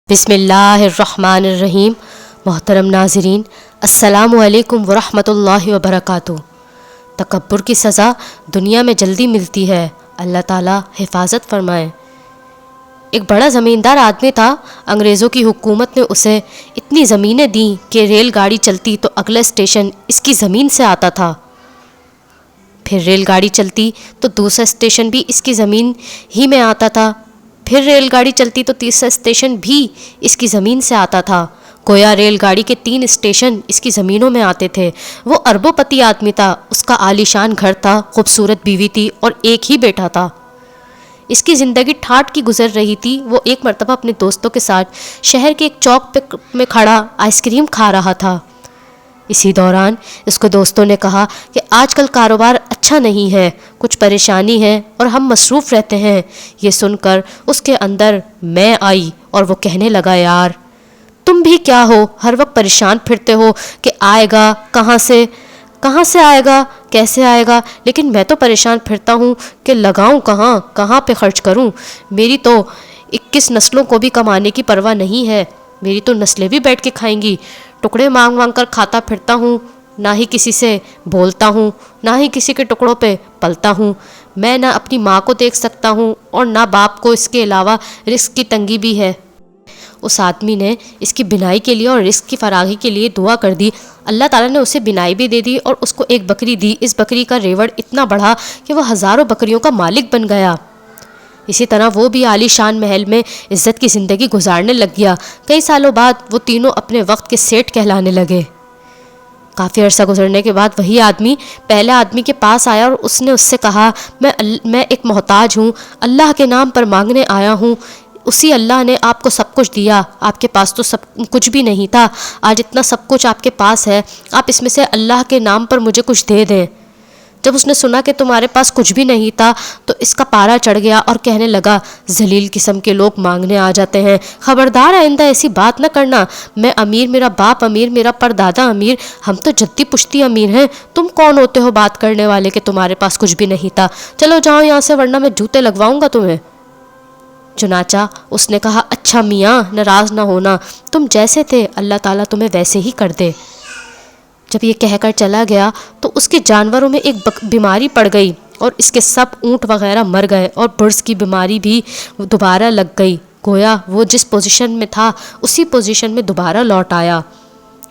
بسم اللہ الرحمن الرحیم۔ محترم ناظرین، السلام علیکم ورحمۃ اللہ وبرکاتہ۔ تکبر کی سزا دنیا میں جلدی ملتی ہے، اللہ تعالیٰ حفاظت فرمائے۔ ایک بڑا زمیندار آدمی تھا۔ انگریزوں کی حکومت نے اسے اتنی زمینیں دیں کہ ریل گاڑی چلتی تو اگلا اسٹیشن اس کی زمین سے آتا تھا، پھر ریل گاڑی چلتی تو دوسرا اسٹیشن بھی اس کی زمین ہی میں آتا تھا، پھر ریل گاڑی چلتی تو تیسرا اسٹیشن بھی اس کی زمین سے آتا تھا۔ گویا ریل گاڑی کے 3 اسٹیشن اس کی زمینوں میں آتے تھے۔ وہ اربوں پتی آدمی تھا، اس کا عالیشان گھر تھا، خوبصورت بیوی تھی اور ایک ہی بیٹا تھا۔ اس کی زندگی ٹھاٹھ کی گزر رہی تھی۔ وہ ایک مرتبہ اپنے دوستوں کے ساتھ شہر کے ایک چوک میں کھڑا آئس کریم کھا رہا تھا۔ اسی دوران اس کو دوستوں نے کہا کہ آج کل کاروبار اچھا نہیں ہے، کچھ پریشانی ہے اور ہم مصروف رہتے ہیں۔ یہ سن کر اس کے اندر میں آئی اور وہ کہنے لگا، یار تم بھی کیا ہو، ہر وقت پریشان پھرتے ہو کہ آئے گا کہاں سے آئے گا، کیسے آئے گا، لیکن میں تو پریشان پھرتا ہوں کہ لگاؤں کہاں پہ خرچ کروں۔ میری تو 21 نسلوں کو بھی کمانے کی پرواہ نہیں ہے، میری تو نسلیں بھی بیٹھ کے کھائیں گی۔ ٹکڑے مانگ کر کھاتا پھرتا ہوں، نہ ہی کسی سے بولتا ہوں، نہ ہی کسی کے ٹکڑوں پہ پلتا ہوں۔ میں نہ اپنی ماں کو دیکھ سکتا ہوں اور نہ باپ کو، اس کے علاوہ رزق کی تنگی بھی ہے۔ اس آدمی نے اس کی بینائی کے لیے اور رزق کی فراخی کے لیے دعا کر دی۔ اللہ تعالیٰ نے اسے بینائی بھی دے دی اور اس کو ایک بکری دی۔ اس بکری کا ریوڑ اتنا بڑھا کہ وہ ہزاروں بکریوں کا مالک بن گیا۔ اسی طرح وہ بھی عالی شان محل میں عزت کی زندگی گزارنے لگ گیا۔ کئی سالوں بعد وہ تینوں اپنے وقت کے سیٹھ کہلانے لگے۔ کافی عرصہ گزرنے کے بعد وہی آدمی پہلے آدمی کے پاس آیا اور اس نے اس سے کہا، میں ایک محتاج ہوں، اللہ کے نام پر مانگنے آیا ہوں۔ اسی اللہ نے آپ کو سب کچھ دیا، آپ کے پاس تو سب کچھ بھی نہیں تھا، آج اتنا سب کچھ آپ کے پاس ہے، آپ اس میں سے اللہ کے نام پر مجھے کچھ دے دیں۔ جب اس نے سنا کہ تمہارے پاس کچھ بھی نہیں تھا تو اس کا پارا چڑھ گیا اور کہنے لگا، ذلیل قسم کے لوگ مانگنے آ جاتے ہیں، خبردار آئندہ ایسی بات نہ کرنا۔ میں امیر، میرا باپ امیر، میرا پردادا امیر، ہم تو جدی پشتی امیر ہیں، تم کون ہوتے ہو بات کرنے والے کہ تمہارے پاس کچھ بھی نہیں تھا؟ چلو جاؤ یہاں سے ورنہ میں جوتے لگواؤں گا تمہیں۔ چنانچہ اس نے کہا، اچھا میاں ناراض نہ ہونا، تم جیسے تھے اللہ تعالیٰ تمہیں ویسے ہی کر دے۔ جب یہ کہہ کر چلا گیا تو اس کے جانوروں میں ایک بیماری پڑ گئی اور اس کے سب اونٹ وغیرہ مر گئے اور برس کی بیماری بھی دوبارہ لگ گئی۔ گویا وہ جس پوزیشن میں تھا اسی پوزیشن میں دوبارہ لوٹ آیا۔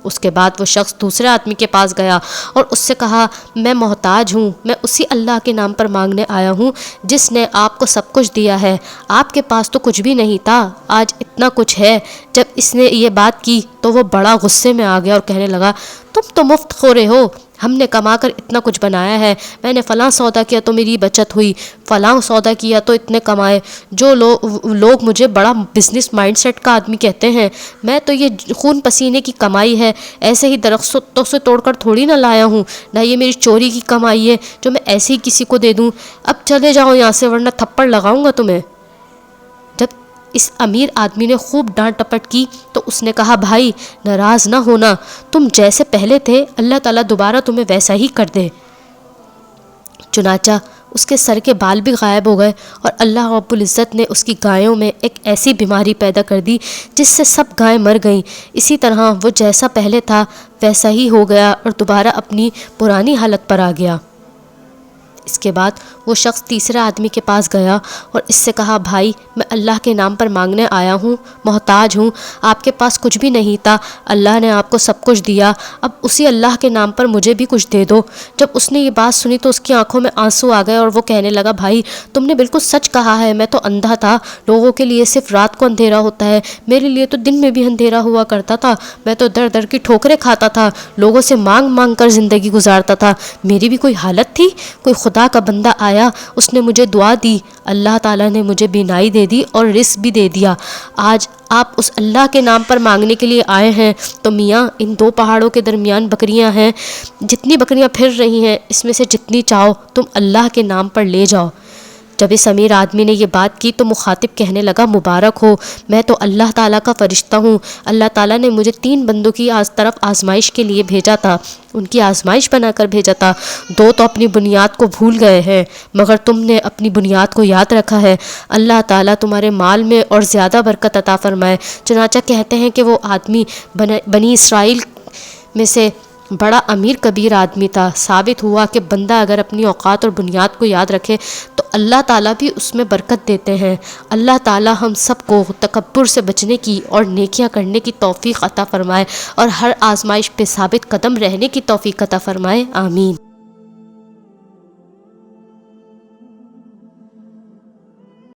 اس کے بعد وہ شخص دوسرے آدمی کے پاس گیا اور اس سے کہا، میں محتاج ہوں، میں اسی اللہ کے نام پر مانگنے آیا ہوں جس نے آپ کو سب کچھ دیا ہے، آپ کے پاس تو کچھ بھی نہیں تھا، آج اتنا کچھ ہے۔ جب اس نے یہ بات کی تو وہ بڑا غصے میں آ گیا اور کہنے لگا، تم تو مفت خورے ہو، ہم نے کما کر اتنا کچھ بنایا ہے، میں نے فلاں سودا کیا تو میری بچت ہوئی، فلاں سودا کیا تو اتنے کمائے۔ جو لوگ مجھے بڑا بزنس مائنڈ سیٹ کا آدمی کہتے ہیں، میں تو یہ خون پسینے کی کمائی ہے، ایسے ہی درختوں سے توڑ کر تھوڑی نہ لایا ہوں، نہ یہ میری چوری کی کمائی ہے جو میں ایسے ہی کسی کو دے دوں۔ اب چلے جاؤ یہاں سے ورنہ تھپڑ لگاؤں گا تمہیں۔ جب اس امیر آدمی نے خوب ڈانٹ ٹپٹ کی تو اس نے کہا، بھائی ناراض نہ ہونا، تم جیسے پہلے تھے اللہ تعالیٰ دوبارہ تمہیں ویسا ہی کر دے۔ چنانچہ اس کے سر کے بال بھی غائب ہو گئے اور اللہ رب العزت نے اس کی گایوں میں ایک ایسی بیماری پیدا کر دی جس سے سب گائیں مر گئیں۔ اسی طرح وہ جیسا پہلے تھا ویسا ہی ہو گیا اور دوبارہ اپنی پرانی حالت پر آ گیا۔ اس کے بعد وہ شخص تیسرے آدمی کے پاس گیا اور اس سے کہا، بھائی میں اللہ کے نام پر مانگنے آیا ہوں، محتاج ہوں، آپ کے پاس کچھ بھی نہیں تھا، اللہ نے آپ کو سب کچھ دیا، اب اسی اللہ کے نام پر مجھے بھی کچھ دے دو۔ جب اس نے یہ بات سنی تو اس کی آنکھوں میں آنسو آ گئے اور وہ کہنے لگا، بھائی تم نے بالکل سچ کہا ہے، میں تو اندھا تھا، لوگوں کے لیے صرف رات کو اندھیرا ہوتا ہے، میرے لیے تو دن میں بھی اندھیرا ہوا کرتا تھا، میں تو در در کی ٹھوکریں کھاتا تھا، لوگوں سے مانگ کر زندگی گزارتا تھا، میری بھی کوئی حالت تھی؟ کوئی خدا کا بندہ آیا، اس نے مجھے دعا دی، اللہ تعالیٰ نے مجھے بینائی دے دی اور رزق بھی دے دیا۔ آج آپ اس اللہ کے نام پر مانگنے کے لیے آئے ہیں تو میاں ان 2 پہاڑوں کے درمیان بکریاں ہیں، جتنی بکریاں پھر رہی ہیں اس میں سے جتنی چاہو تم اللہ کے نام پر لے جاؤ۔ جب اس امیر آدمی نے یہ بات کی تو مخاطب کہنے لگا مبارک ہو، میں تو اللہ تعالیٰ کا فرشتہ ہوں، اللہ تعالیٰ نے مجھے 3 بندوں کی طرف آزمائش کے لیے بھیجا تھا، ان کی آزمائش بنا کر بھیجا تھا، 2 تو اپنی بنیاد کو بھول گئے ہیں مگر تم نے اپنی بنیاد کو یاد رکھا ہے، اللہ تعالیٰ تمہارے مال میں اور زیادہ برکت عطا فرمائے۔ چنانچہ کہتے ہیں کہ وہ آدمی بنی اسرائیل میں سے بڑا امیر کبیر آدمی تھا۔ ثابت ہوا کہ بندہ اگر اپنی اوقات اور بنیاد کو یاد رکھے تو اللہ تعالیٰ بھی اس میں برکت دیتے ہیں۔ اللہ تعالیٰ ہم سب کو تکبر سے بچنے کی اور نیکیاں کرنے کی توفیق عطا فرمائے اور ہر آزمائش پہ ثابت قدم رہنے کی توفیق عطا فرمائے، آمین۔